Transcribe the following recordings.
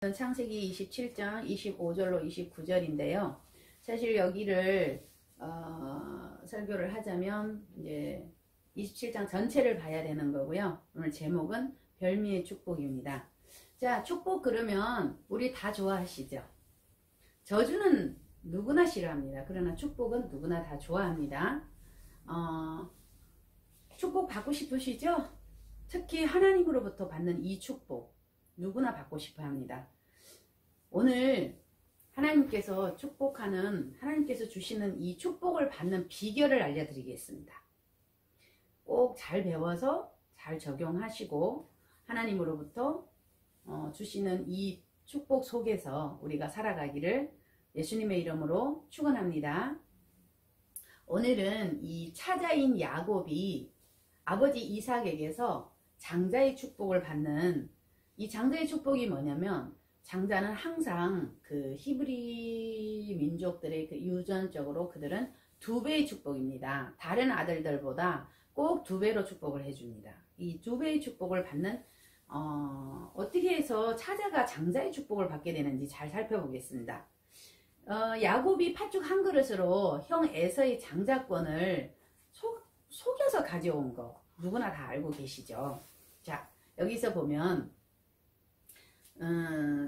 창세기 27장 25절로 29절인데요. 사실 여기를 설교를 하자면 이제 27장 전체를 봐야 되는 거고요. 오늘 제목은 별미의 축복입니다. 자, 축복 그러면 우리 다 좋아하시죠? 저주는 누구나 싫어합니다. 그러나 축복은 누구나 다 좋아합니다. 축복 받고 싶으시죠? 특히 하나님으로부터 받는 이 축복 누구나 받고 싶어 합니다. 오늘 하나님께서 하나님께서 주시는 이 축복을 받는 비결을 알려드리겠습니다. 꼭 잘 배워서 잘 적용하시고 하나님으로부터 주시는 이 축복 속에서 우리가 살아가기를 예수님의 이름으로 축원합니다. 오늘은 이 차자인 야곱이 아버지 이삭에게서 장자의 축복을 받는 이 장자의 축복이 뭐냐면, 장자는 항상 그 히브리 민족들의 그 유전적으로 그들은 2배의 축복입니다. 다른 아들들보다 꼭 2배로 축복을 해줍니다. 이 2배의 축복을 받는 어떻게 해서 차자가 장자의 축복을 받게 되는지 잘 살펴보겠습니다. 야곱이 팥죽 한 그릇으로 형 에서의 장자권을 속여서 가져온 거 누구나 다 알고 계시죠. 자, 여기서 보면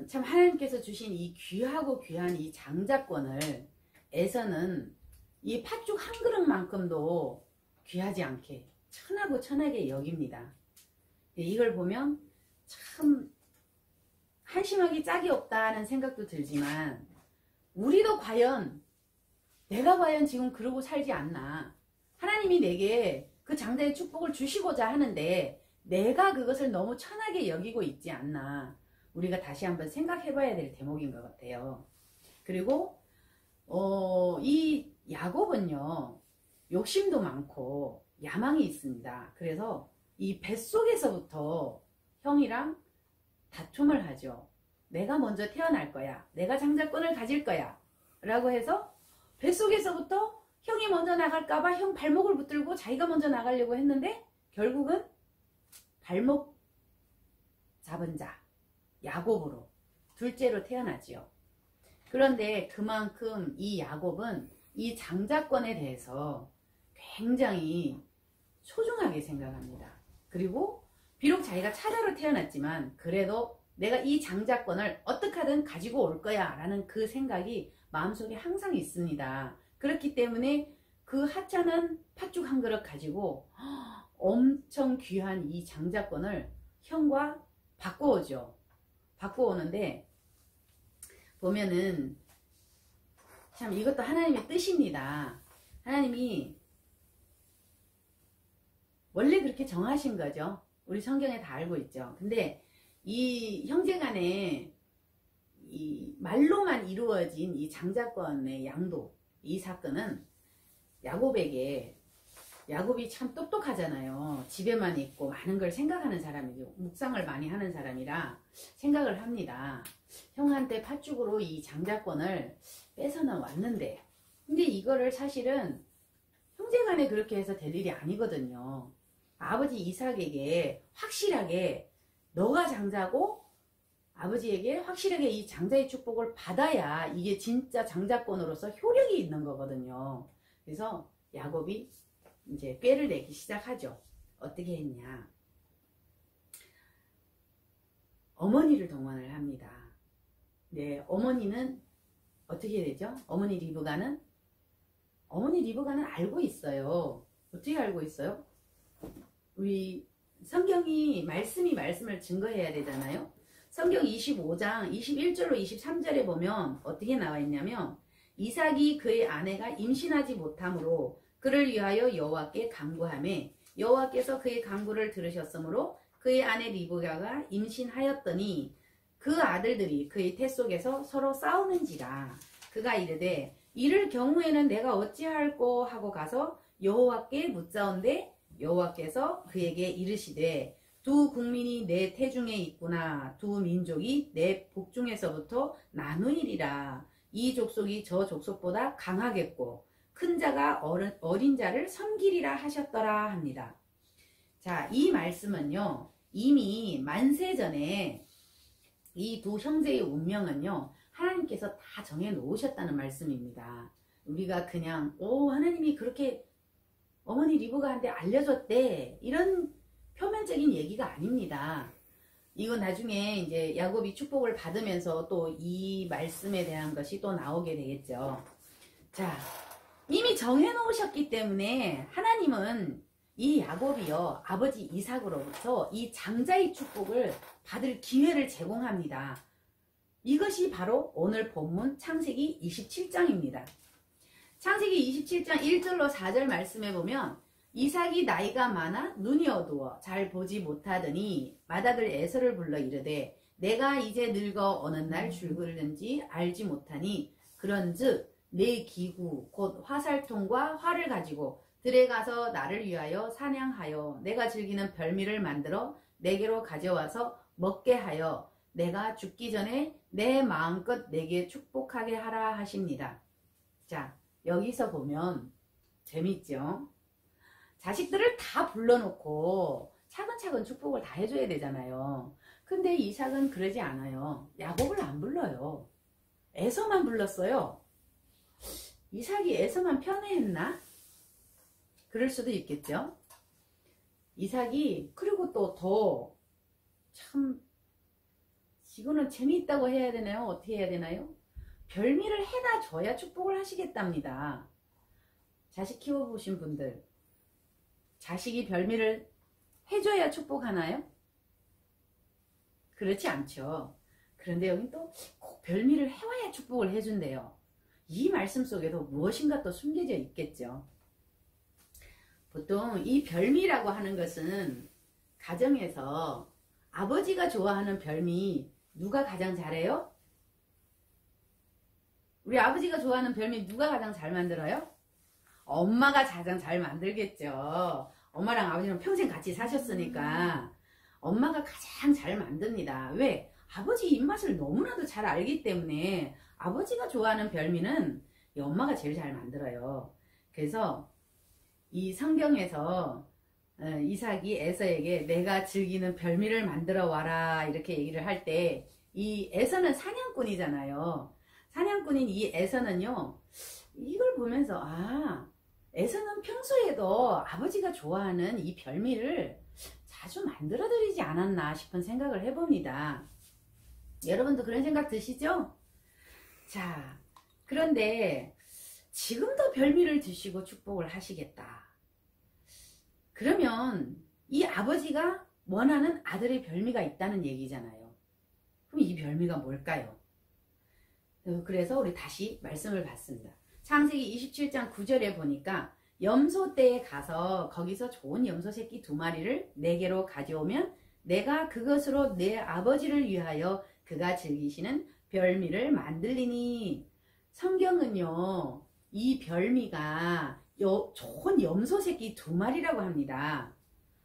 참 하나님께서 주신 이 귀하고 귀한 이 장자권을 에서는 이 팥죽 한 그릇만큼도 귀하지 않게 천하고 천하게 여깁니다. 이걸 보면 참 한심하기 짝이 없다는 생각도 들지만, 우리도 내가 과연 지금 그러고 살지 않나. 하나님이 내게 그 장자의 축복을 주시고자 하는데 내가 그것을 너무 천하게 여기고 있지 않나. 우리가 다시 한번 생각해 봐야 될 대목인 것 같아요. 그리고 이 야곱은요, 욕심도 많고 야망이 있습니다. 그래서 이 뱃속에서부터 형이랑 다툼을 하죠. 내가 먼저 태어날 거야, 내가 장자권을 가질 거야 라고 해서 뱃속에서부터 형이 먼저 나갈까봐 형 발목을 붙들고 자기가 먼저 나가려고 했는데, 결국은 발목 잡은 자 야곱으로 둘째로 태어나지요. 그런데 그만큼 이 야곱은 이 장자권에 대해서 굉장히 소중하게 생각합니다. 그리고 비록 자기가 차자로 태어났지만 그래도 내가 이 장자권을 어떻게 하든 가지고 올 거야 라는 그 생각이 마음속에 항상 있습니다. 그렇기 때문에 그 하찮은 팥죽 한 그릇 가지고 엄청 귀한 이 장자권을 형과 바꿔오죠. 바꿔오는데 보면은 참 이것도 하나님의 뜻입니다. 하나님이 원래 그렇게 정하신 거죠. 우리 성경에 다 알고 있죠. 근데 이 형제간에 이 말로만 이루어진 이 장자권의 양도, 이 사건은 야곱이 참 똑똑하잖아요. 집에만 있고 많은 걸 생각하는 사람이죠. 묵상을 많이 하는 사람이라 생각을 합니다. 형한테 팥죽으로 이 장자권을 뺏어는 왔는데, 근데 이거를 사실은 형제간에 그렇게 해서 될 일이 아니거든요. 아버지 이삭에게 확실하게 너가 장자고 아버지에게 확실하게 이 장자의 축복을 받아야 이게 진짜 장자권으로서 효력이 있는 거거든요. 그래서 야곱이 이제 꾀를 내기 시작하죠. 어떻게 했냐. 어머니를 동원을 합니다. 네, 어머니는 어떻게 되죠? 어머니 리브가는 알고 있어요. 어떻게 알고 있어요? 우리 성경이 말씀을 증거해야 되잖아요. 성경 25장 21절로 23절에 보면 어떻게 나와 있냐면, 이삭이 그의 아내가 임신하지 못함으로 그를 위하여 여호와께 간구하매 여호와께서 그의 간구를 들으셨으므로 그의 아내 리브가가 임신하였더니 그 아들들이 그의 태 속에서 서로 싸우는지라. 그가 이르되 이를 경우에는 내가 어찌할꼬 하고 가서 여호와께 묻자온데 여호와께서 그에게 이르시되 두 국민이 내 태중에 있구나. 두 민족이 내 복중에서부터 나누이리라. 이 족속이 저 족속보다 강하겠고 큰 자가 어린 자를 섬기리라 하셨더라 합니다. 자, 이 말씀은요, 이미 만세 전에 이 두 형제의 운명은요, 하나님께서 다 정해 놓으셨다는 말씀입니다. 우리가 그냥 하나님이 그렇게 어머니 리브가한테 알려줬대, 이런 표면적인 얘기가 아닙니다. 이건 나중에 이제 야곱이 축복을 받으면서 또 이 말씀에 대한 것이 또 나오게 되겠죠. 자, 이미 정해 놓으셨기 때문에 하나님은 이 야곱이요, 아버지 이삭으로부터 이 장자의 축복을 받을 기회를 제공합니다. 이것이 바로 오늘 본문 창세기 27장입니다. 창세기 27장 1절로 4절 말씀해 보면, 이삭이 나이가 많아 눈이 어두워 잘 보지 못하더니 맏아들 에서를 불러 이르되 내가 이제 늙어 어느 날 죽을는지 알지 못하니 그런즉 내 기구 곧 화살통과 활을 가지고 들에 가서 나를 위하여 사냥하여 내가 즐기는 별미를 만들어 내게로 가져와서 먹게 하여 내가 죽기 전에 내 마음껏 내게 축복하게 하라 하십니다. 자, 여기서 보면 재밌죠? 자식들을 다 불러놓고 차근차근 축복을 다 해줘야 되잖아요. 근데 이삭은 그러지 않아요. 야곱을 안 불러요. 에서만 불렀어요. 이삭이 에서만 편애했나? 그럴 수도 있겠죠. 이삭이, 그리고 또 더 참, 이거는 재미있다고 해야 되나요? 어떻게 해야 되나요? 별미를 해다 줘야 축복을 하시겠답니다. 자식 키워보신 분들, 자식이 별미를 해줘야 축복하나요? 그렇지 않죠. 그런데 여기 또 꼭 별미를 해와야 축복을 해준대요. 이 말씀 속에도 무엇인가 또 숨겨져 있겠죠. 보통 이 별미라고 하는 것은 가정에서 아버지가 좋아하는 별미 누가 가장 잘해요? 우리 아버지가 좋아하는 별미 누가 가장 잘 만들어요? 엄마가 가장 잘 만들겠죠. 엄마랑 아버지랑 평생 같이 사셨으니까 엄마가 가장 잘 만듭니다. 왜? 아버지 입맛을 너무나도 잘 알기 때문에 아버지가 좋아하는 별미는 이 엄마가 제일 잘 만들어요. 그래서 이 성경에서 이삭이 에서에게 내가 즐기는 별미를 만들어 와라 이렇게 얘기를 할 때, 이 에서는 사냥꾼이잖아요. 사냥꾼인 이 에서는요, 이걸 보면서 에서는 평소에도 아버지가 좋아하는 이 별미를 자주 만들어 드리지 않았나 싶은 생각을 해봅니다. 여러분도 그런 생각 드시죠? 자, 그런데 지금도 별미를 드시고 축복을 하시겠다. 그러면 이 아버지가 원하는 아들의 별미가 있다는 얘기잖아요. 그럼 이 별미가 뭘까요? 그래서 우리 다시 말씀을 봤습니다. 창세기 27장 9절에 보니까 염소 떼에 가서 거기서 좋은 염소 새끼 2마리를 내게로 가져오면 내가 그것으로 내 아버지를 위하여 그가 즐기시는 별미를 만들리니. 성경은요, 이 별미가 좋은 염소 새끼 2마리라고 합니다.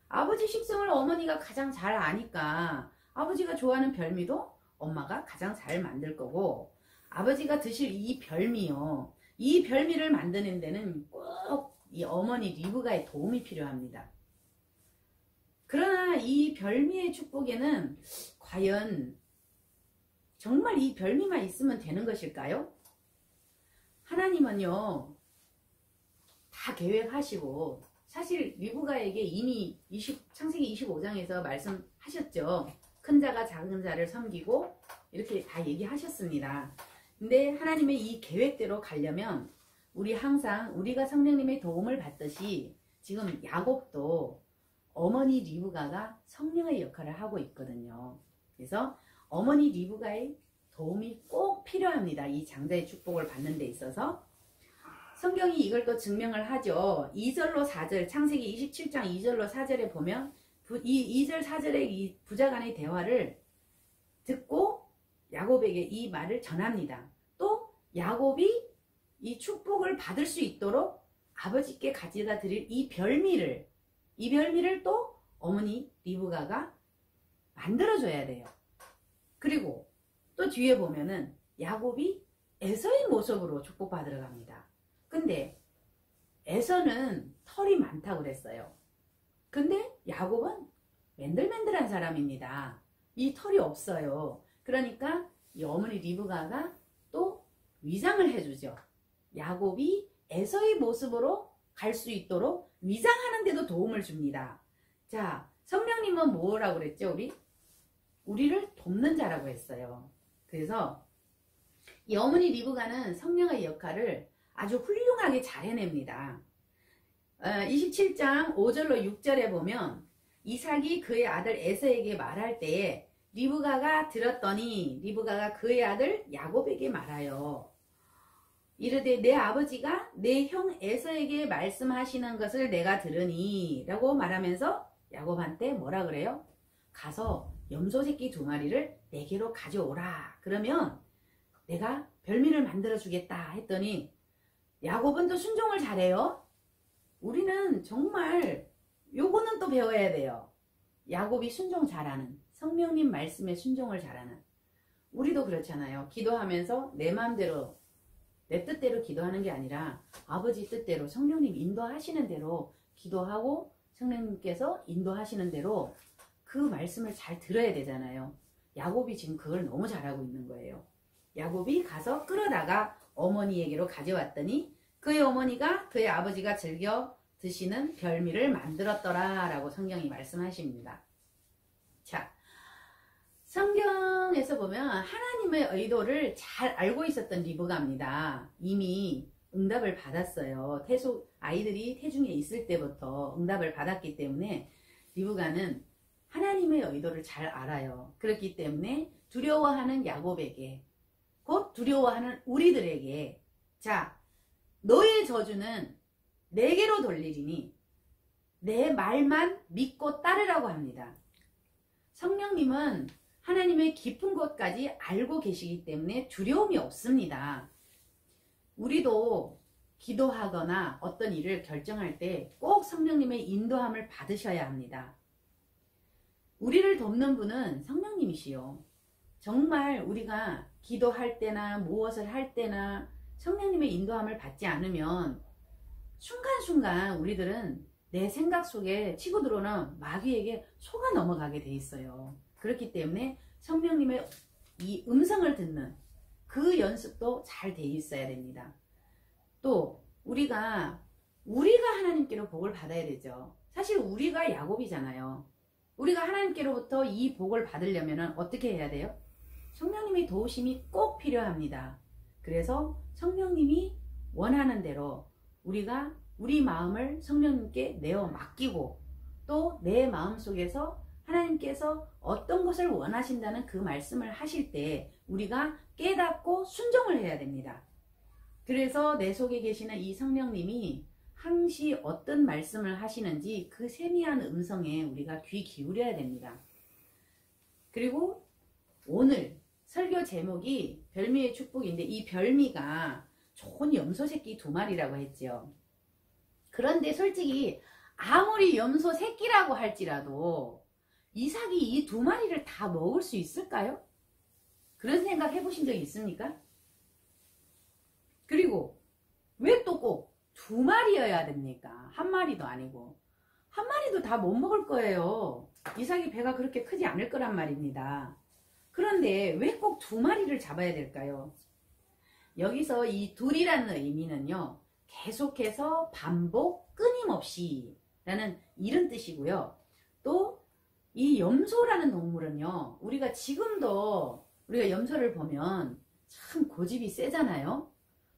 아버지 식성을 어머니가 가장 잘 아니까 아버지가 좋아하는 별미도 엄마가 가장 잘 만들 거고, 아버지가 드실 이 별미요, 이 별미를 만드는 데는 꼭 이 어머니 리브가의 도움이 필요합니다. 그러나 이 별미의 축복에는 과연 정말 이 별미만 있으면 되는 것일까요? 하나님은요, 다 계획하시고, 사실 리브가에게 이미 창세기 25장에서 말씀하셨죠. 큰 자가 작은 자를 섬기고 이렇게 다 얘기하셨습니다. 근데 하나님의 이 계획대로 가려면 우리 항상 우리가 성령님의 도움을 받듯이 지금 야곱도 어머니 리브가가 성령의 역할을 하고 있거든요. 그래서 어머니 리브가의 도움이 꼭 필요합니다. 이 장자의 축복을 받는 데 있어서. 성경이 이걸 또 증명을 하죠. 2절로 4절, 창세기 27장 2절로 4절에 보면 이 2절 4절의 이 부자간의 대화를 듣고 야곱에게 이 말을 전합니다. 또 야곱이 이 축복을 받을 수 있도록 아버지께 가져다 드릴 이 별미를 또 어머니 리브가가 만들어줘야 돼요. 그리고 또 뒤에 보면은 야곱이 에서의 모습으로 축복받으러 갑니다. 근데 에서는 털이 많다고 그랬어요. 근데 야곱은 맨들맨들한 사람입니다. 이 털이 없어요. 그러니까 이 어머니 리브가가 또 위장을 해주죠. 야곱이 에서의 모습으로 갈 수 있도록 위장하는 데도 도움을 줍니다. 자, 성령님은 뭐라고 그랬죠? 우리를 돕는 자라고 했어요. 그래서 이 어머니 리브가는 성령의 역할을 아주 훌륭하게 잘 해냅니다. 27장 5절로 6절에 보면 이삭이 그의 아들 에서에게 말할 때에 리브가가 들었더니 리브가가 그의 아들 야곱에게 말하여 이르되 내 아버지가 내 형 에서에게 말씀하시는 것을 내가 들으니 라고 말하면서 야곱한테 뭐라 그래요? 가서 염소 새끼 2마리를 내게로 가져오라. 그러면 내가 별미를 만들어 주겠다 했더니 야곱은 또 순종을 잘해요. 우리는 정말 요거는 또 배워야 돼요. 야곱이 순종 잘하는, 성령님 말씀에 순종을 잘하는. 우리도 그렇잖아요. 기도하면서 내 마음대로 내 뜻대로 기도하는 게 아니라 아버지 뜻대로 성령님 인도하시는 대로 기도하고 성령님께서 인도하시는 대로 그 말씀을 잘 들어야 되잖아요. 야곱이 지금 그걸 너무 잘하고 있는 거예요. 야곱이 가서 끌어다가 어머니에게로 가져왔더니 그의 어머니가 그의 아버지가 즐겨 드시는 별미를 만들었더라 라고 성경이 말씀하십니다. 자, 성경에서 보면 하나님의 의도를 잘 알고 있었던 리브가입니다. 이미 응답을 받았어요. 아이들이 태중에 있을 때부터 응답을 받았기 때문에 리브가는 하나님의 의도를 잘 알아요. 그렇기 때문에 두려워하는 야곱에게, 곧 두려워하는 우리들에게, 자, 너의 저주는 내게로 돌리리니 내 말만 믿고 따르라고 합니다. 성령님은 하나님의 깊은 곳까지 알고 계시기 때문에 두려움이 없습니다. 우리도 기도하거나 어떤 일을 결정할 때 꼭 성령님의 인도함을 받으셔야 합니다. 우리를 돕는 분은 성령님이시요. 정말 우리가 기도할 때나 무엇을 할 때나 성령님의 인도함을 받지 않으면 순간순간 우리들은 내 생각 속에 치고 들어오는 마귀에게 속아 넘어가게 돼 있어요. 그렇기 때문에 성령님의 이 음성을 듣는 그 연습도 잘 돼 있어야 됩니다. 또 우리가 하나님께로 복을 받아야 되죠. 사실 우리가 야곱이잖아요. 우리가 하나님께로부터 이 복을 받으려면 어떻게 해야 돼요? 성령님의 도우심이 꼭 필요합니다. 그래서 성령님이 원하는 대로 우리가 우리 마음을 성령님께 내어 맡기고 또 내 마음속에서 하나님께서 어떤 것을 원하신다는 그 말씀을 하실 때 우리가 깨닫고 순종을 해야 됩니다. 그래서 내 속에 계시는 이 성령님이 항시 어떤 말씀을 하시는지 그 세미한 음성에 우리가 귀 기울여야 됩니다. 그리고 오늘 설교 제목이 별미의 축복인데 이 별미가 좋은 염소 새끼 2마리라고 했죠. 그런데 솔직히 아무리 염소 새끼라고 할지라도 이삭이 이 2마리를 다 먹을 수 있을까요? 그런 생각 해보신 적 있습니까? 그리고 왜 또 꼭 2마리여야 됩니까? 1마리도 아니고 1마리도 다 못 먹을 거예요. 이삭이 배가 그렇게 크지 않을 거란 말입니다. 그런데 왜 꼭 2마리를 잡아야 될까요? 여기서 이 둘이라는 의미는요, 계속해서 반복 끊임없이 라는 이런 뜻이고요. 또 이 염소라는 동물은요, 우리가 지금도 우리가 염소를 보면 참 고집이 세잖아요.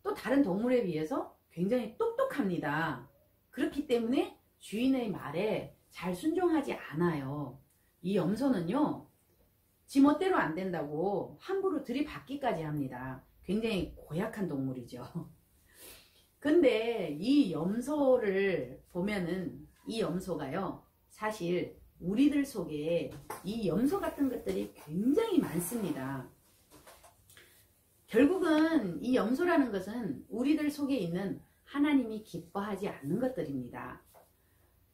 또 다른 동물에 비해서 굉장히 똑똑합니다. 그렇기 때문에 주인의 말에 잘 순종하지 않아요. 이 염소는요, 지멋대로 안 된다고 함부로 들이받기까지 합니다. 굉장히 고약한 동물이죠. 근데 이 염소를 보면은 이 염소가요, 사실 우리들 속에 이 염소 같은 것들이 굉장히 많습니다. 결국은 이 염소라는 것은 우리들 속에 있는 하나님이 기뻐하지 않는 것들입니다.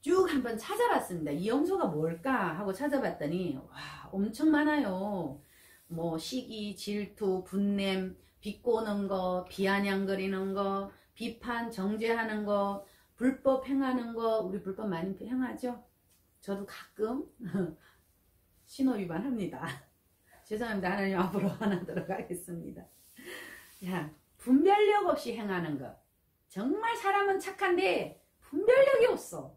쭉 한번 찾아봤습니다. 이 염소가 뭘까 하고 찾아봤더니 와, 엄청 많아요. 뭐 시기, 질투, 분냄, 비꼬는 거, 비아냥거리는 거, 비판, 정죄하는 거, 불법 행하는 거. 우리 불법 많이 행하죠? 저도 가끔 신호위반 합니다. 죄송합니다. 하나님 앞으로 하나 들어가겠습니다. 자, 분별력 없이 행하는 것. 정말 사람은 착한데 분별력이 없어.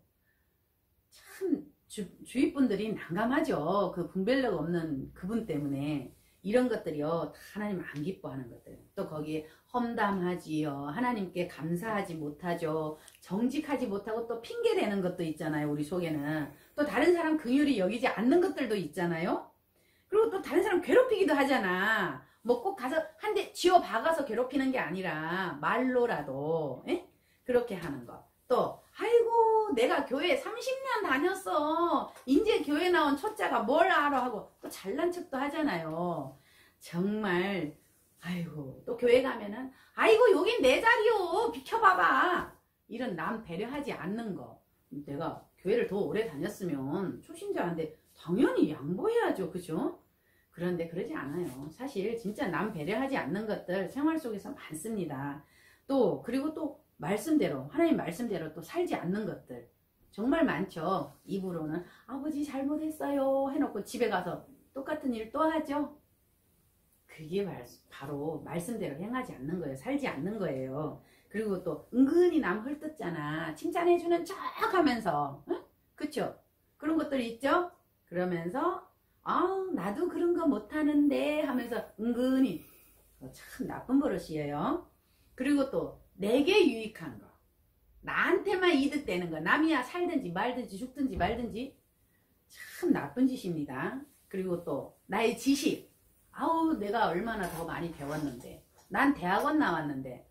참 주위 분들이 난감하죠. 그 분별력 없는 그분 때문에. 이런 것들이요, 다 하나님 안 기뻐하는 것들. 또 거기에 험담하지요. 하나님께 감사하지 못하죠. 정직하지 못하고 또 핑계대는 것도 있잖아요. 우리 속에는. 또 다른 사람 긍휼히 여기지 않는 것들도 있잖아요. 그리고 또 다른 사람 괴롭히기도 하잖아. 뭐 꼭 가서 한 대 쥐어 박아서 괴롭히는 게 아니라 말로라도 그렇게 하는 거. 또 아이고 내가 교회 30년 다녔어. 이제 교회 나온 초짜가 뭘 알아 하고 또 잘난 척도 하잖아요. 정말 아이고 또 교회 가면은 아이고 여긴 내 자리요. 비켜봐봐. 이런 남 배려하지 않는 거. 내가 교회를 더 오래 다녔으면 초신자한테 당연히 양보해야죠. 그죠? 그런데 그러지 않아요. 사실 진짜 남 배려하지 않는 것들 생활 속에서 많습니다. 또 그리고 또 말씀대로 하나님 말씀대로 또 살지 않는 것들 정말 많죠. 입으로는 아버지 잘못했어요 해놓고 집에 가서 똑같은 일 또 하죠. 그게 바로 말씀대로 행하지 않는 거예요. 살지 않는 거예요. 그리고 또 은근히 남 헐뜯잖아. 칭찬해주는 척 하면서 응? 그쵸? 그런 것들 있죠? 그러면서 나도 그런 거 못하는데 하면서 은근히 참 나쁜 버릇이에요. 그리고 또 내게 유익한 거 나한테만 이득되는 거 남이야 살든지 말든지 죽든지 말든지 참 나쁜 짓입니다. 그리고 또 나의 지식 내가 얼마나 더 많이 배웠는데 난 대학원 나왔는데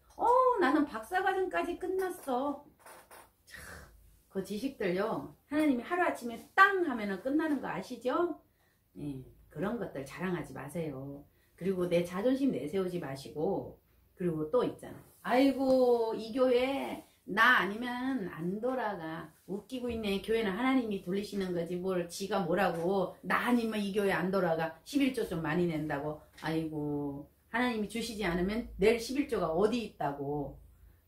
나는 박사과정까지 끝났어. 참, 그 지식들요 하나님이 하루아침에 땅 하면은 끝나는 거 아시죠? 그런 것들 자랑하지 마세요. 그리고 내 자존심 내세우지 마시고 그리고 또 있잖아. 아이고 이 교회 나 아니면 안 돌아가. 웃기고 있네. 교회는 하나님이 돌리시는 거지 뭘 지가 뭐라고 나 아니면 이 교회 안 돌아가. 11조 좀 많이 낸다고. 아이고 하나님이 주시지 않으면 낼 11조가 어디 있다고.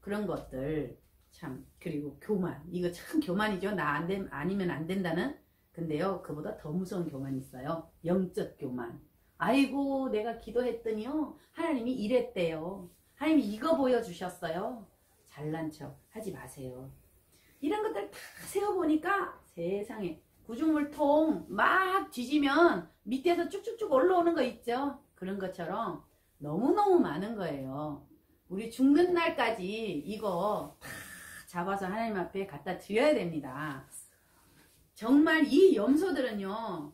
그런 것들 참. 그리고 교만 이거 참 교만이죠. 나 아니면 안 된다는. 근데요 그보다 더 무서운 교만이 있어요. 영적 교만. 아이고 내가 기도했더니요 하나님이 이랬대요. 하나님이 이거 보여주셨어요. 잘난 척 하지 마세요. 이런 것들 다 세어보니까 세상에 구중물통 막 뒤지면 밑에서 쭉쭉쭉 올라오는 거 있죠. 그런 것처럼 너무너무 많은 거예요. 우리 죽는 날까지 이거 다 잡아서 하나님 앞에 갖다 드려야 됩니다. 정말 이 염소들은요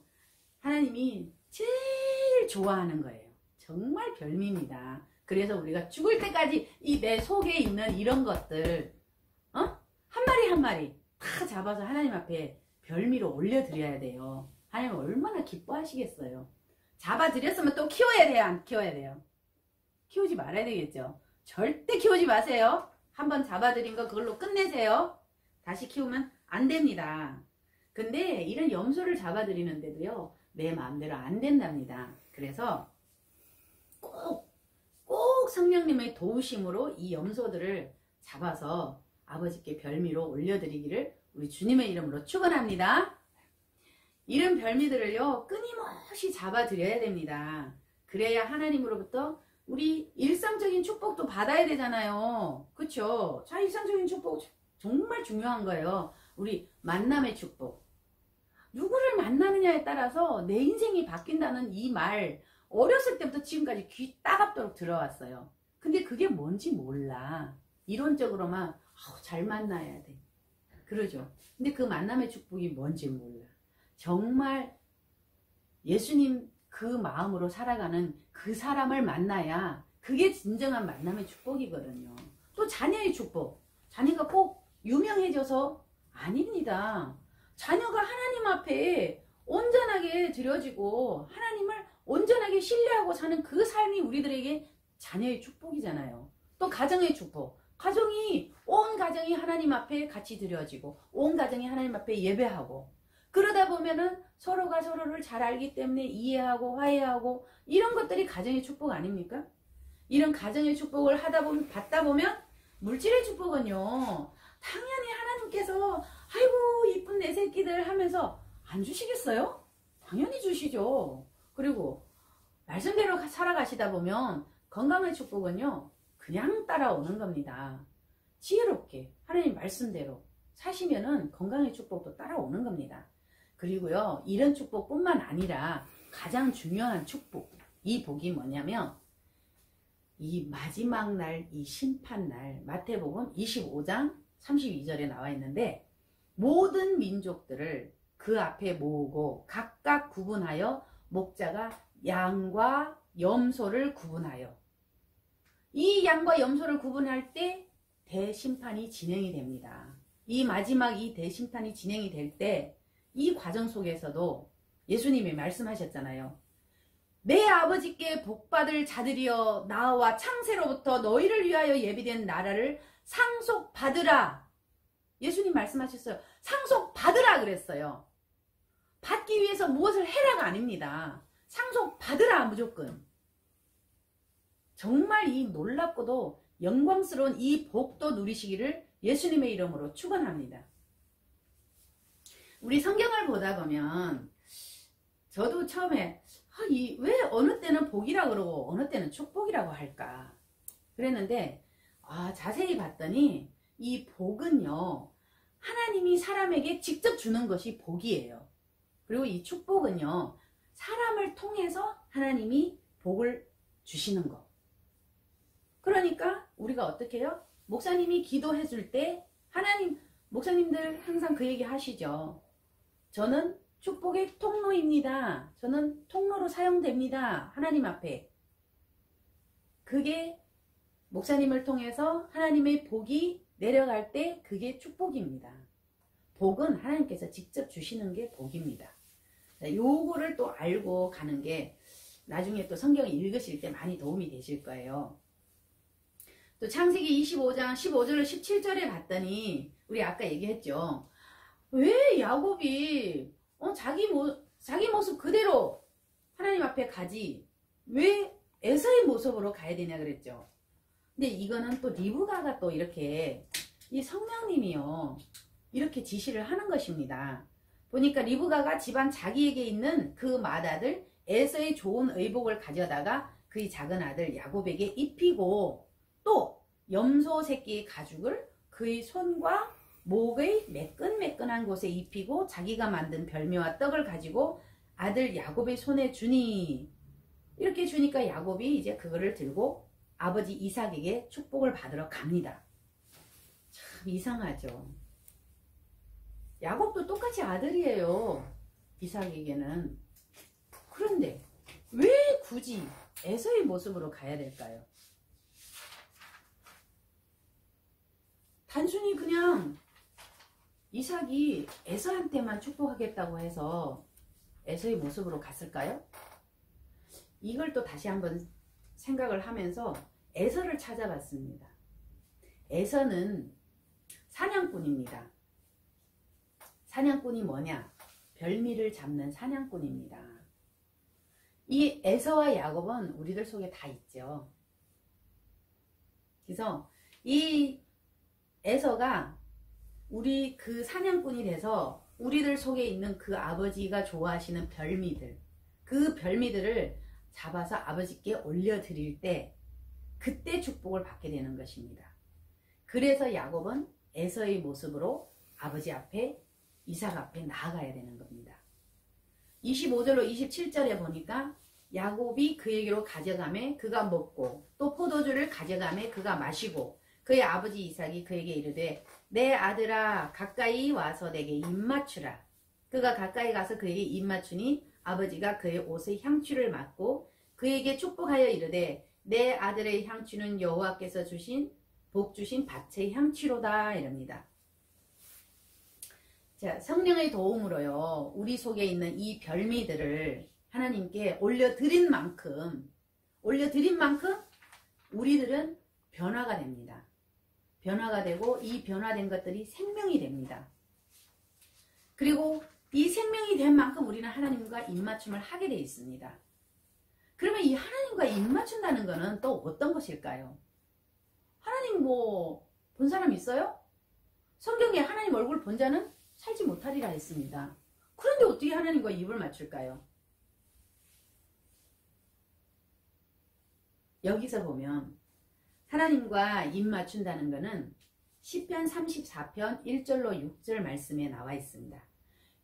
하나님이 제일 좋아하는 거예요. 정말 별미입니다. 그래서 우리가 죽을 때까지 이 내 속에 있는 이런 것들 한 마리 한 마리 다 잡아서 하나님 앞에 별미로 올려드려야 돼요. 하나님 얼마나 기뻐하시겠어요. 잡아드렸으면 또 키워야 돼요? 안 키워야 돼요? 키우지 말아야 되겠죠. 절대 키우지 마세요. 한번 잡아드린 거 그걸로 끝내세요. 다시 키우면 안 됩니다. 근데 이런 염소를 잡아드리는데도요 내 마음대로 안 된답니다. 그래서 꼭 성령님의 도우심으로 이 염소들을 잡아서 아버지께 별미로 올려드리기를 우리 주님의 이름으로 축원합니다. 이런 별미들을요 끊임없이 잡아드려야 됩니다. 그래야 하나님으로부터 우리 일상적인 축복도 받아야 되잖아요. 그쵸? 자, 일상적인 축복 정말 중요한 거예요. 우리 만남의 축복. 누구를 만나느냐에 따라서 내 인생이 바뀐다는 이 말 어렸을 때부터 지금까지 귀 따갑도록 들어왔어요. 근데 그게 뭔지 몰라. 이론적으로만 잘 만나야 돼. 그러죠. 근데 그 만남의 축복이 뭔지 몰라. 정말 예수님 그 마음으로 살아가는 그 사람을 만나야 그게 진정한 만남의 축복이거든요. 또 자녀의 축복. 자녀가 꼭 유명해져서 아닙니다. 자녀가 하나님 앞에 온전하게 드려지고 하나님을 온전하게 신뢰하고 사는 그 삶이 우리들에게 자녀의 축복이잖아요. 또 가정의 축복. 온 가정이 하나님 앞에 같이 드려지고 온 가정이 하나님 앞에 예배하고 그러다 보면은 서로가 서로를 잘 알기 때문에 이해하고 화해하고 이런 것들이 가정의 축복 아닙니까? 이런 가정의 축복을 받다 보면 물질의 축복은요 당연히 하나님께서 아이고 이쁜 내 새끼들 하면서 안 주시겠어요? 당연히 주시죠. 그리고 말씀대로 살아가시다 보면 건강의 축복은요 그냥 따라오는 겁니다. 지혜롭게 하나님 말씀대로 사시면은 건강의 축복도 따라오는 겁니다. 그리고요 이런 축복뿐만 아니라 가장 중요한 축복, 이 복이 뭐냐면 이 마지막 날, 이 심판날, 마태복음 25장 32절에 나와 있는데 모든 민족들을 그 앞에 모으고 각각 구분하여 목자가 양과 염소를 구분하여, 이 양과 염소를 구분할 때 대심판이 진행이 됩니다. 이 마지막 이 대심판이 진행이 될 때 이 과정 속에서도 예수님이 말씀하셨잖아요. 내 아버지께 복받을 자들이여 나와 창세로부터 너희를 위하여 예비된 나라를 상속받으라. 예수님 말씀하셨어요. 상속받으라 그랬어요. 받기 위해서 무엇을 해라가 아닙니다. 상속받으라 무조건. 정말 이 놀랍고도 영광스러운 이 복도 누리시기를 예수님의 이름으로 축원합니다. 우리 성경을 보다 보면 저도 처음에 왜 어느 때는 복이라고 그러고 어느 때는 축복이라고 할까 그랬는데 자세히 봤더니 이 복은요 하나님이 사람에게 직접 주는 것이 복이에요. 그리고 이 축복은요 사람을 통해서 하나님이 복을 주시는 것. 그러니까 우리가 어떻게 해요? 목사님이 기도해 줄 때 하나님, 목사님들 항상 그 얘기 하시죠. 저는 축복의 통로입니다. 저는 통로로 사용됩니다. 하나님 앞에. 그게 목사님을 통해서 하나님의 복이 내려갈 때 그게 축복입니다. 복은 하나님께서 직접 주시는 게 복입니다. 요거를 또 알고 가는 게 나중에 또 성경을 읽으실 때 많이 도움이 되실 거예요. 또 창세기 25장 15절로 17절에 봤더니 우리 아까 얘기했죠. 왜 야곱이 자기 모습 그대로 하나님 앞에 가지 왜 에서의 모습으로 가야 되냐 그랬죠. 근데 이거는 또 리브가가 또 이렇게 이 성령님이요 이렇게 지시를 하는 것입니다. 보니까 리브가가 집안 자기에게 있는 그 맏아들 에서의 좋은 의복을 가져다가 그의 작은 아들 야곱에게 입히고 또 염소 새끼의 가죽을 그의 손과 목의 매끈매끈한 곳에 입히고 자기가 만든 별미와 떡을 가지고 아들 야곱의 손에 주니, 이렇게 주니까 야곱이 이제 그거를 들고 아버지 이삭에게 축복을 받으러 갑니다. 참 이상하죠. 야곱도 똑같이 아들이에요. 이삭에게는. 그런데 왜 굳이 에서의 모습으로 가야 될까요? 단순히 그냥 이삭이 에서한테만 축복하겠다고 해서 에서의 모습으로 갔을까요? 이걸 또 다시 한번 생각을 하면서 에서를 찾아봤습니다. 에서는 사냥꾼입니다. 사냥꾼이 뭐냐? 별미를 잡는 사냥꾼입니다. 이 에서와 야곱은 우리들 속에 다 있죠. 그래서 이 에서가 우리 그 사냥꾼이 돼서 우리들 속에 있는 그 아버지가 좋아하시는 별미들, 그 별미들을 잡아서 아버지께 올려드릴 때 그때 축복을 받게 되는 것입니다. 그래서 야곱은 에서의 모습으로 아버지 앞에, 이삭 앞에 나아가야 되는 겁니다. 25절로 27절에 보니까 야곱이 그에게로 가져가매 그가 먹고 또 포도주를 가져가매 그가 마시고 그의 아버지 이삭이 그에게 이르되 내 아들아 가까이 와서 내게 입맞추라. 그가 가까이 가서 그에게 입맞추니 아버지가 그의 옷의 향취를 맡고 그에게 축복하여 이르되 내 아들의 향취는 여호와께서 주신 복 주신 밭의 향취로다 이럽니다. 자, 성령의 도움으로요 우리 속에 있는 이 별미들을 하나님께 올려드린 만큼 우리들은 변화가 됩니다. 변화가 되고 이 변화된 것들이 생명이 됩니다. 그리고 이 생명이 된 만큼 우리는 하나님과 입맞춤을 하게 되어 있습니다. 그러면 이 하나님과 입맞춘다는 것은 또 어떤 것일까요? 하나님 본 사람 있어요? 성경에 하나님 얼굴 본 자는 살지 못하리라 했습니다. 그런데 어떻게 하나님과 입을 맞출까요? 여기서 보면 하나님과 입 맞춘다는 것은 시편 34편 1절로 6절 말씀에 나와 있습니다.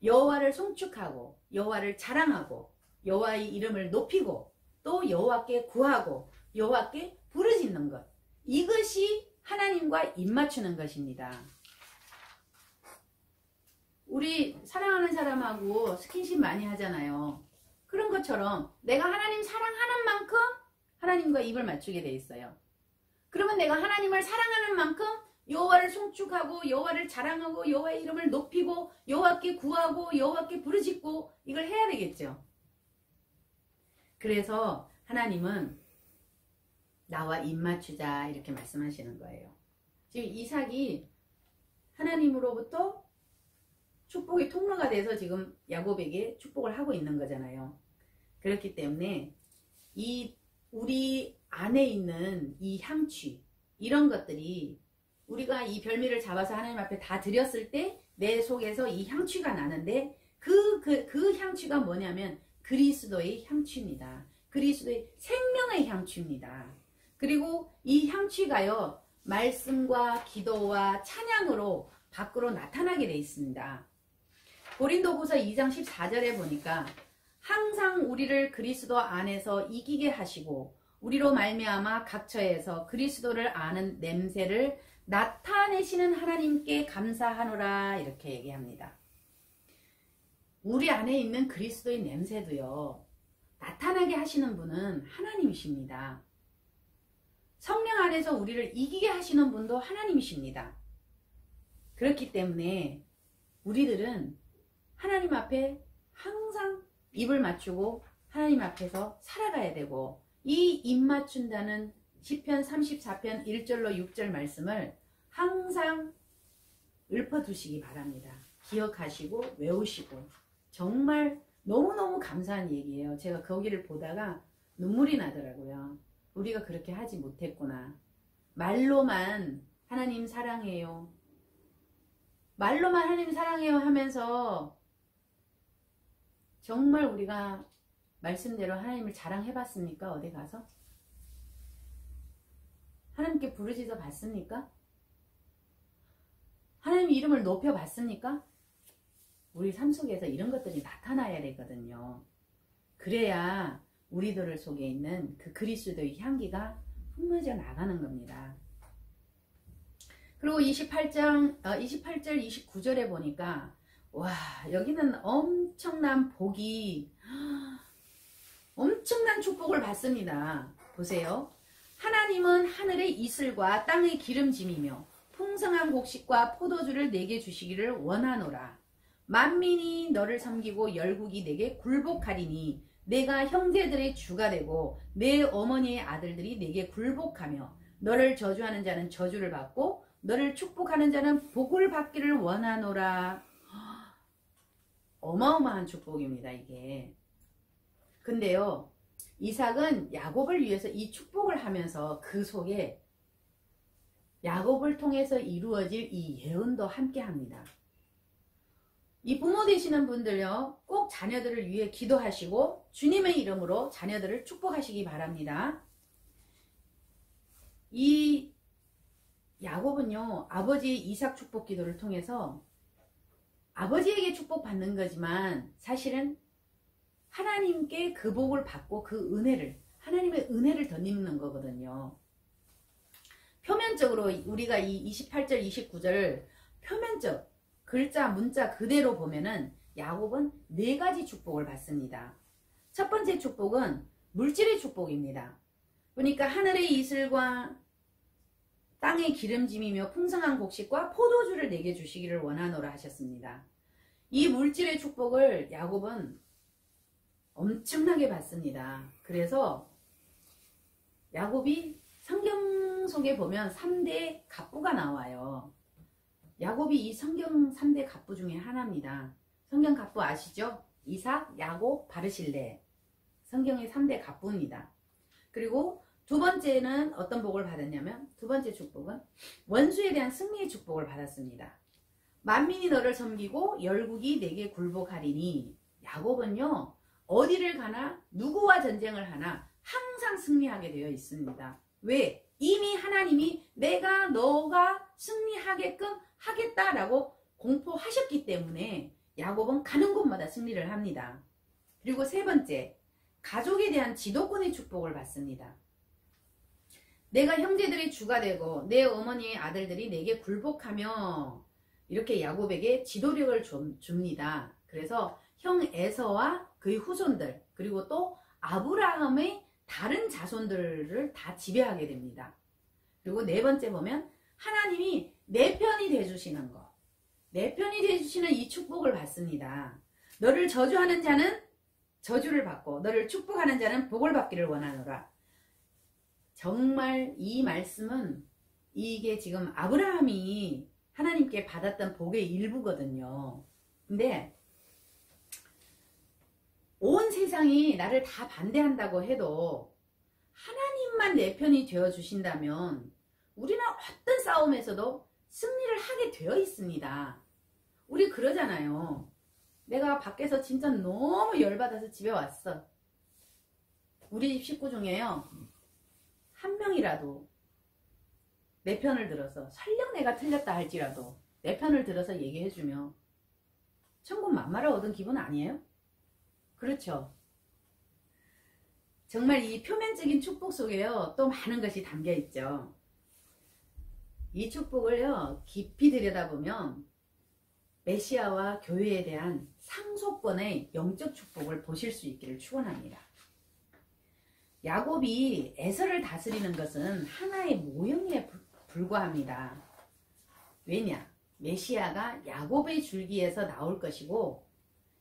여호와를 송축하고 여호와를 자랑하고 여호와의 이름을 높이고 또 여호와께 구하고 여호와께 부르짖는 것, 이것이 하나님과 입 맞추는 것입니다. 우리 사랑하는 사람하고 스킨십 많이 하잖아요. 그런 것처럼 내가 하나님 사랑하는 만큼 하나님과 입을 맞추게 돼 있어요. 그러면 내가 하나님을 사랑하는 만큼 여호와를 송축하고 여호와를 자랑하고 여호와의 이름을 높이고 여호와께 구하고 여호와께 부르짖고 이걸 해야 되겠죠. 그래서 하나님은 나와 입 맞추자 이렇게 말씀하시는 거예요. 지금 이삭이 하나님으로부터 축복의 통로가 돼서 지금 야곱에게 축복을 하고 있는 거잖아요. 그렇기 때문에 우리 안에 있는 이 향취, 이런 것들이 우리가 이 별미를 잡아서 하나님 앞에 다 드렸을 때 내 속에서 이 향취가 나는데 그 향취가 뭐냐면 그리스도의 향취입니다. 그리스도의 생명의 향취입니다. 그리고 이 향취가요, 말씀과 기도와 찬양으로 밖으로 나타나게 돼 있습니다. 고린도후서 2장 14절에 보니까 항상 우리를 그리스도 안에서 이기게 하시고 우리로 말미암아 각처에서 그리스도를 아는 냄새를 나타내시는 하나님께 감사하노라 이렇게 얘기합니다. 우리 안에 있는 그리스도의 냄새도요, 나타나게 하시는 분은 하나님이십니다. 성령 안에서 우리를 이기게 하시는 분도 하나님이십니다. 그렇기 때문에 우리들은 하나님 앞에 항상 입을 맞추고 하나님 앞에서 살아가야 되고, 이 입 맞춘다는 시편 34편 1절로 6절 말씀을 항상 읊어두시기 바랍니다. 기억하시고 외우시고, 정말 너무너무 감사한 얘기예요. 제가 거기를 보다가 눈물이 나더라고요. 우리가 그렇게 하지 못했구나. 말로만 하나님 사랑해요, 말로만 하나님 사랑해요 하면서 정말 우리가 말씀대로 하나님을 자랑해봤습니까? 어디 가서? 하나님께 부르짖어 봤습니까? 하나님 이름을 높여봤습니까? 우리 삶 속에서 이런 것들이 나타나야 되거든요. 그래야 우리들 속에 있는 그 그리스도의 향기가 뿜어져 나가는 겁니다. 그리고 28절 29절에 보니까 와, 여기는 엄청난 복이, 엄청난 축복을 받습니다. 보세요. 하나님은 하늘의 이슬과 땅의 기름짐이며 풍성한 곡식과 포도주를 내게 주시기를 원하노라. 만민이 너를 섬기고 열국이 내게 굴복하리니 내가 형제들의 주가 되고 내 어머니의 아들들이 내게 굴복하며 너를 저주하는 자는 저주를 받고 너를 축복하는 자는 복을 받기를 원하노라. 어마어마한 축복입니다, 이게. 근데요, 이삭은 야곱을 위해서 이 축복을 하면서 그 속에 야곱을 통해서 이루어질 이 예언도 함께 합니다. 이 부모 되시는 분들요, 꼭 자녀들을 위해 기도하시고 주님의 이름으로 자녀들을 축복하시기 바랍니다. 이 야곱은요, 아버지 이삭 축복 기도를 통해서 아버지에게 축복받는 거지만 사실은 하나님께 그 복을 받고 그 은혜를, 하나님의 은혜를 덧입는 거거든요. 표면적으로 우리가 이 28절 29절을 표면적 글자 문자 그대로 보면은 야곱은 4가지 축복을 받습니다. 첫 번째 축복은 물질의 축복입니다. 그러니까 하늘의 이슬과 땅의 기름짐이며 풍성한 곡식과 포도주를 내게 주시기를 원하노라 하셨습니다. 이 물질의 축복을 야곱은 엄청나게 받습니다. 그래서 야곱이 성경 속에 보면 3대 갑부가 나와요. 야곱이 이 성경 3대 갑부 중에 하나입니다. 성경 갑부 아시죠? 이삭, 야곱, 바르실레. 성경의 3대 갑부입니다. 그리고 두 번째는 어떤 복을 받았냐면, 두 번째 축복은 원수에 대한 승리의 축복을 받았습니다. 만민이 너를 섬기고 열국이 내게 굴복하리니, 야곱은요 어디를 가나 누구와 전쟁을 하나 항상 항상 승리하게 되어 있습니다. 왜? 이미 하나님이 내가 너가 승리하게끔 하겠다라고 공포하셨기 때문에 야곱은 가는 곳마다 승리를 합니다. 그리고 세 번째, 가족에 대한 지도권의 축복을 받습니다. 내가 형제들이 주가 되고 내 어머니의 아들들이 내게 굴복하며 이렇게 야곱에게 지도력을 줍니다. 그래서 형 에서와 그의 후손들 그리고 또 아브라함의 다른 자손들을 다 지배하게 됩니다. 그리고 네 번째 보면 하나님이 내 편이 돼주시는 것, 내 편이 돼주시는 이 축복을 받습니다. 너를 저주하는 자는 저주를 받고 너를 축복하는 자는 복을 받기를 원하노라. 정말 이 말씀은 이게 지금 아브라함이 하나님께 받았던 복의 일부거든요. 근데 온 세상이 나를 다 반대한다고 해도 하나님만 내 편이 되어주신다면 우리는 어떤 싸움에서도 승리를 하게 되어 있습니다. 우리 그러잖아요. 내가 밖에서 진짜 너무 열받아서 집에 왔어. 우리 집 식구 중에요. 한 명이라도 내 편을 들어서 설령 내가 틀렸다 할지라도 내 편을 들어서 얘기해주면 천국 만마를 얻은 기분 아니에요? 그렇죠? 정말 이 표면적인 축복 속에요 또 많은 것이 담겨 있죠. 이 축복을요 깊이 들여다보면 메시아와 교회에 대한 상속권의 영적 축복을 보실 수 있기를 축원합니다. 야곱이 에서를 다스리는 것은 하나의 모형에 불과합니다. 왜냐? 메시아가 야곱의 줄기에서 나올 것이고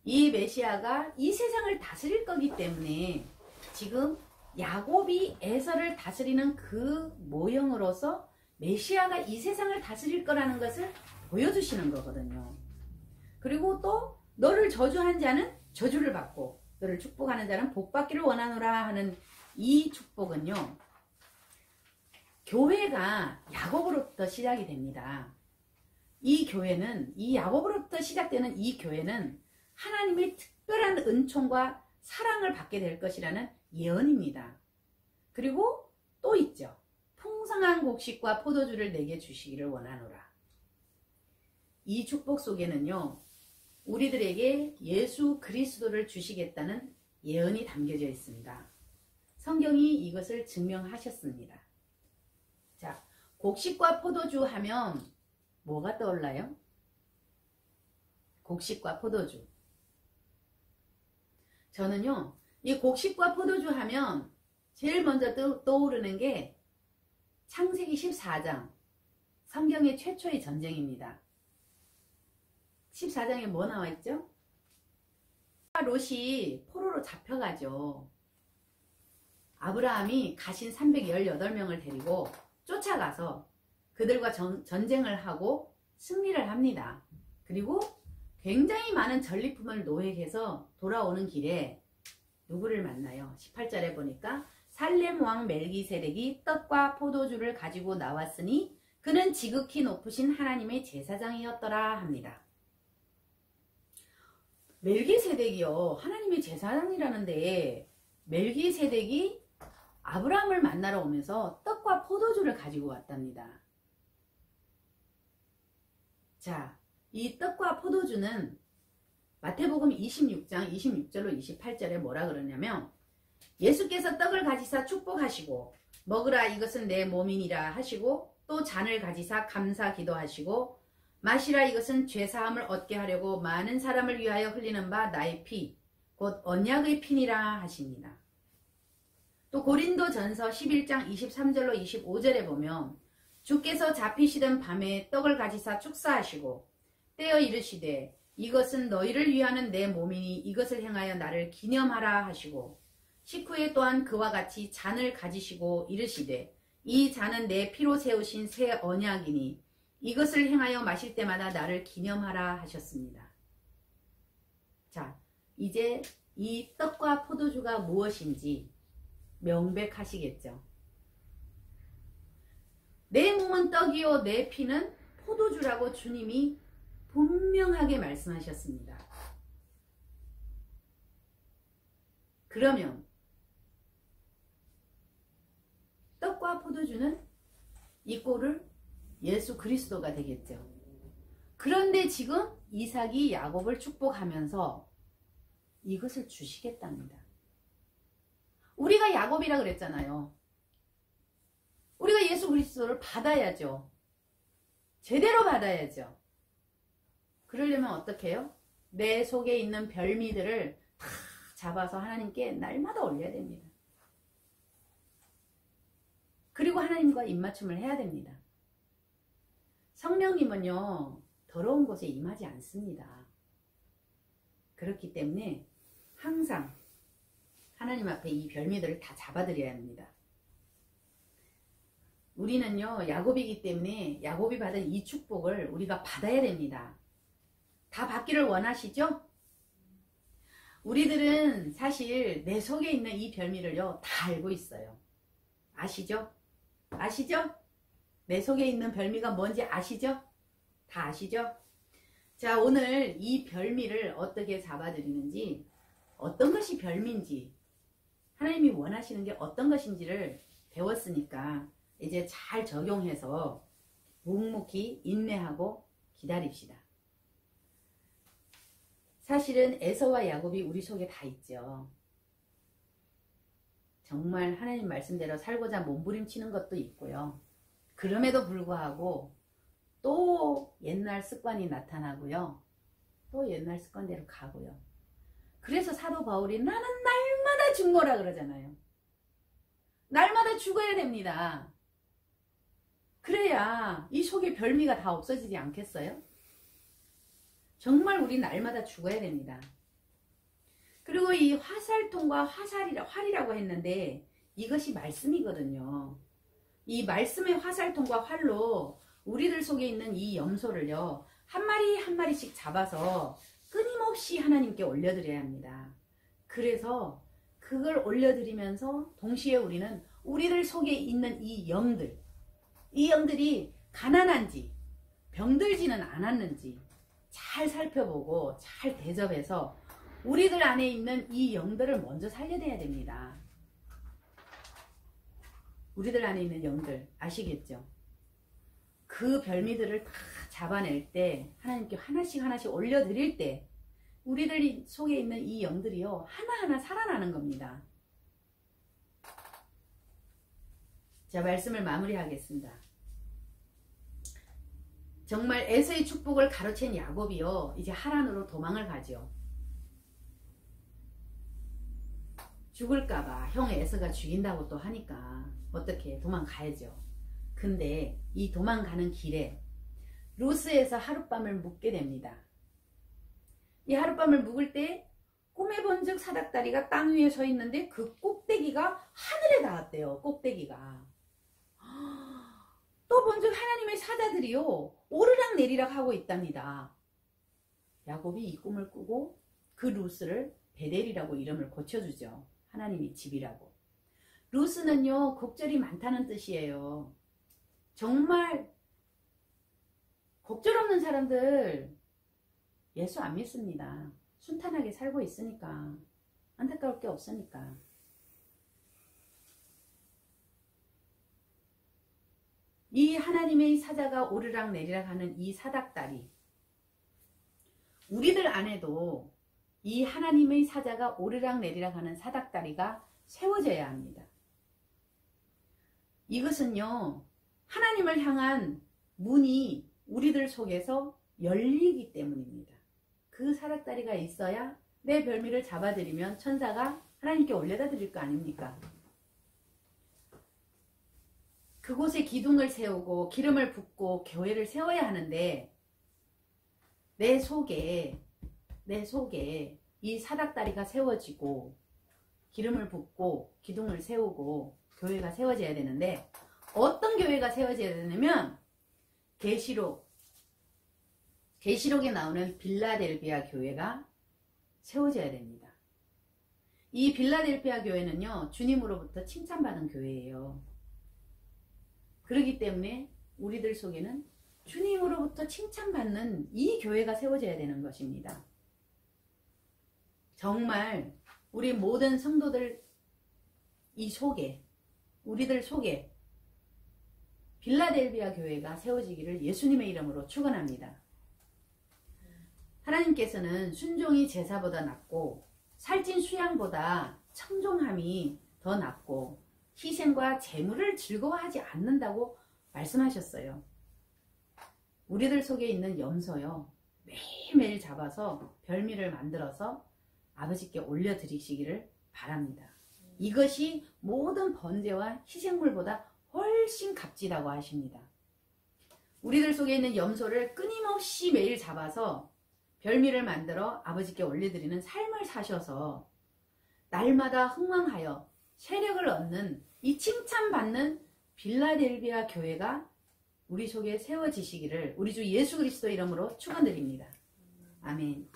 이 메시아가 이 세상을 다스릴 거기 때문에 지금 야곱이 에서를 다스리는 그 모형으로서 메시아가 이 세상을 다스릴 거라는 것을 보여주시는 거거든요. 그리고 또 너를 저주한 자는 저주를 받고 너를 축복하는 자는 복 받기를 원하노라 하는 이 축복은요. 교회가 야곱으로부터 시작이 됩니다. 이 교회는 이 야곱으로부터 시작되는 이 교회는 하나님의 특별한 은총과 사랑을 받게 될 것이라는 예언입니다. 그리고 또 있죠. 풍성한 곡식과 포도주를 내게 주시기를 원하노라. 이 축복 속에는요. 우리들에게 예수 그리스도를 주시겠다는 예언이 담겨져 있습니다. 성경이 이것을 증명하셨습니다. 자, 곡식과 포도주 하면 뭐가 떠올라요? 곡식과 포도주. 저는요, 이 곡식과 포도주 하면 제일 먼저 떠오르는 게 창세기 14장, 성경의 최초의 전쟁입니다. 14장에 뭐 나와 있죠? 롯이 포로로 잡혀가죠. 아브라함이 가신 318명을 데리고 쫓아가서 그들과 전쟁을 하고 승리를 합니다. 그리고 굉장히 많은 전리품을 노획해서 돌아오는 길에 누구를 만나요? 18절에 보니까 살렘 왕 멜기세덱이 떡과 포도주를 가지고 나왔으니 그는 지극히 높으신 하나님의 제사장이었더라 합니다. 멜기세덱이요. 하나님의 제사장이라는데 멜기세덱이 아브라함을 만나러 오면서 떡과 포도주를 가지고 왔답니다. 자, 이 떡과 포도주는 마태복음 26장 26절로 28절에 뭐라 그러냐면 예수께서 떡을 가지사 축복하시고 먹으라 이것은 내 몸이니라 하시고 또 잔을 가지사 감사 기도하시고 마시라 이것은 죄사함을 얻게 하려고 많은 사람을 위하여 흘리는 바 나의 피 곧 언약의 피니라 하십니다. 또 고린도전서 11장 23절로 25절에 보면 주께서 잡히시던 밤에 떡을 가지사 축사하시고 떼어 이르시되 이것은 너희를 위하는 내 몸이니 이것을 행하여 나를 기념하라 하시고 식후에 또한 그와 같이 잔을 가지시고 이르시되 이 잔은 내 피로 세우신 새 언약이니 이것을 행하여 마실 때마다 나를 기념하라 하셨습니다. 자, 이제 이 떡과 포도주가 무엇인지 명백하시겠죠. 내 몸은 떡이요 내 피는 포도주라고 주님이 분명하게 말씀하셨습니다. 그러면 키워주는 이 꼴을 예수 그리스도가 되겠죠. 그런데 지금 이삭이 야곱을 축복하면서 이것을 주시겠답니다. 우리가 야곱이라 그랬잖아요. 우리가 예수 그리스도를 받아야죠. 제대로 받아야죠. 그러려면 어떻게 해요? 내 속에 있는 별미들을 다 잡아서 하나님께 날마다 올려야 됩니다. 그리고 하나님과 입맞춤을 해야 됩니다. 성령님은요, 더러운 곳에 임하지 않습니다. 그렇기 때문에 항상 하나님 앞에 이 별미들을 다 잡아드려야 합니다. 우리는요, 야곱이기 때문에 야곱이 받은 이 축복을 우리가 받아야 됩니다. 다 받기를 원하시죠? 우리들은 사실 내 속에 있는 이 별미를요, 다 알고 있어요. 아시죠? 아시죠? 내 속에 있는 별미가 뭔지 아시죠? 다 아시죠? 자, 오늘 이 별미를 어떻게 잡아드리는지, 어떤 것이 별미인지, 하나님이 원하시는 게 어떤 것인지를 배웠으니까 이제 잘 적용해서 묵묵히 인내하고 기다립시다. 사실은 에서와 야곱이 우리 속에 다 있죠. 정말 하나님 말씀대로 살고자 몸부림치는 것도 있고요. 그럼에도 불구하고 또 옛날 습관이 나타나고요. 또 옛날 습관대로 가고요. 그래서 사도 바울이 나는 날마다 죽노라 그러잖아요. 날마다 죽어야 됩니다. 그래야 이 속에 별미가 다 없어지지 않겠어요? 정말 우리 날마다 죽어야 됩니다. 그리고 이 화살통과 활이라고 했는데 이것이 말씀이거든요. 이 말씀의 화살통과 활로 우리들 속에 있는 이 염소를요, 한 마리 한 마리씩 잡아서 끊임없이 하나님께 올려드려야 합니다. 그래서 그걸 올려드리면서 동시에 우리는 우리들 속에 있는 이 영들이 가난한지 병들지는 않았는지 잘 살펴보고 잘 대접해서 우리들 안에 있는 이 영들을 먼저 살려내야 됩니다. 우리들 안에 있는 영들 아시겠죠? 그 별미들을 다 잡아낼 때 하나님께 하나씩 하나씩 올려드릴 때 우리들 속에 있는 이 영들이요 하나하나 살아나는 겁니다. 자, 말씀을 마무리하겠습니다. 정말 에서의 축복을 가로챈 야곱이요 이제 하란으로 도망을 가죠. 죽을까봐 형 에서가 죽인다고 또 하니까 어떻게 도망가야죠. 근데 이 도망가는 길에 루스에서 하룻밤을 묵게 됩니다. 이 하룻밤을 묵을 때 꿈에 본즉 사닥다리가 땅 위에 서 있는데 그 꼭대기가 하늘에 닿았대요. 꼭대기가. 또 본즉 하나님의 사자들이요 오르락 내리락 하고 있답니다. 야곱이 이 꿈을 꾸고 그 루스를 베델이라고 이름을 고쳐주죠. 하나님의 집이라고. 루스는요 곡절이 많다는 뜻이에요. 정말 곡절 없는 사람들 예수 안 믿습니다. 순탄하게 살고 있으니까, 안타까울 게 없으니까. 이 하나님의 사자가 오르락 내리락 하는 이 사닥다리, 우리들 안에도 이 하나님의 사자가 오르락 내리락 하는 사닥다리가 세워져야 합니다. 이것은요 하나님을 향한 문이 우리들 속에서 열리기 때문입니다. 그 사닥다리가 있어야 내 별미를 잡아드리면 천사가 하나님께 올려다 드릴 거 아닙니까? 그곳에 기둥을 세우고 기름을 붓고 교회를 세워야 하는데 내 속에 이 사닥다리가 세워지고 기름을 붓고 기둥을 세우고 교회가 세워져야 되는데 어떤 교회가 세워져야 되냐면 계시록에 나오는 빌라델비아 교회가 세워져야 됩니다. 이 빌라델비아 교회는요 주님으로부터 칭찬받은 교회예요. 그렇기 때문에 우리들 속에는 주님으로부터 칭찬받는 이 교회가 세워져야 되는 것입니다. 정말 우리 모든 성도들 우리들 속에 빌라델비아 교회가 세워지기를 예수님의 이름으로 축원합니다. 하나님께서는 순종이 제사보다 낫고 살찐 수양보다 청종함이 더 낫고 희생과 제물을 즐거워하지 않는다고 말씀하셨어요. 우리들 속에 있는 염소요, 매일매일 잡아서 별미를 만들어서 아버지께 올려드리시기를 바랍니다. 이것이 모든 번제와 희생물보다 훨씬 값지다고 하십니다. 우리들 속에 있는 염소를 끊임없이 매일 잡아서 별미를 만들어 아버지께 올려드리는 삶을 사셔서 날마다 흥왕하여 세력을 얻는 이 칭찬받는 빌라델비아 교회가 우리 속에 세워지시기를 우리 주 예수 그리스도 이름으로 축원드립니다. 아멘.